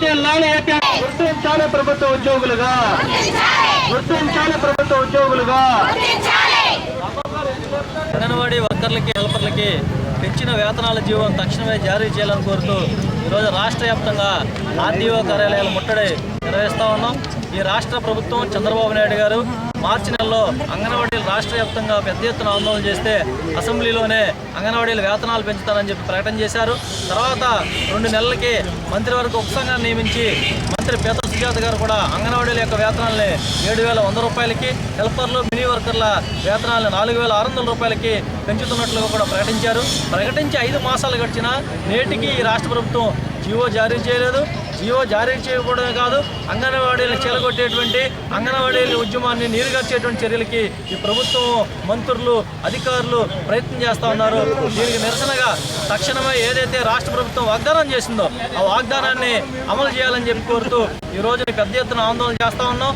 గుర్తించాలి ప్రభుత్వ ఉద్యోగులుగా, గుర్తించాలి ప్రభుత్వ ఉద్యోగులుగా. అంగన్వాడీ వర్కర్లకి హెల్పర్లకి పెంచిన వేతనాల జీవో తక్షణమే జారీ చేయాలని కోరుతూ ఈరోజు రాష్ట్ర వ్యాప్తంగా ఆర్డీఓ కార్యాలయాలు ముట్టడి నిర్వహిస్తూ ఉన్నాం. ఈ రాష్ట్ర ప్రభుత్వం చంద్రబాబు నాయుడు గారు మార్చి నెలలో అంగన్వాడీలు రాష్ట్ర వ్యాప్తంగా పెద్ద ఎత్తున ఆందోళన చేస్తే అసెంబ్లీలోనే అంగన్వాడీల వేతనాలు పెంచుతారని చెప్పి ప్రకటన చేశారు. తర్వాత 2 నెలలకి మంత్రివర్గ ఉపసంఘాన్ని నియమించి మంత్రి పీతల సుజాత గారు కూడా అంగన్వాడీల యొక్క వేతనాలని 7,100 రూపాయలకి, హెల్పర్లు మినీ వర్కర్ల వేతనాలను 4,600 రూపాయలకి పెంచుతున్నట్లుగా కూడా ప్రకటించారు. ప్రకటించి 5 మాసాలు గడిచినా నేటికి ఈ రాష్ట్ర ప్రభుత్వం జీవో జారీ చేయలేదు. జీవో జారీ చేయకపోవడమే కాదు, అంగన్వాడీలను చీలగొట్టేటువంటి అంగన్వాడీల ఉద్యమాన్ని నీరుగార్చేటువంటి చర్యలకి ఈ ప్రభుత్వం, మంత్రులు, అధికారులు ప్రయత్నం చేస్తూ ఉన్నారు. దీనికి నిరసనగా తక్షణమే ఏదైతే రాష్ట్ర ప్రభుత్వం వాగ్దానం చేసిందో ఆ వాగ్దానాన్ని అమలు చేయాలని చెప్పి కోరుతూ ఈ రోజు పెద్ద ఎత్తున ఆందోళన చేస్తూ ఉన్నాం.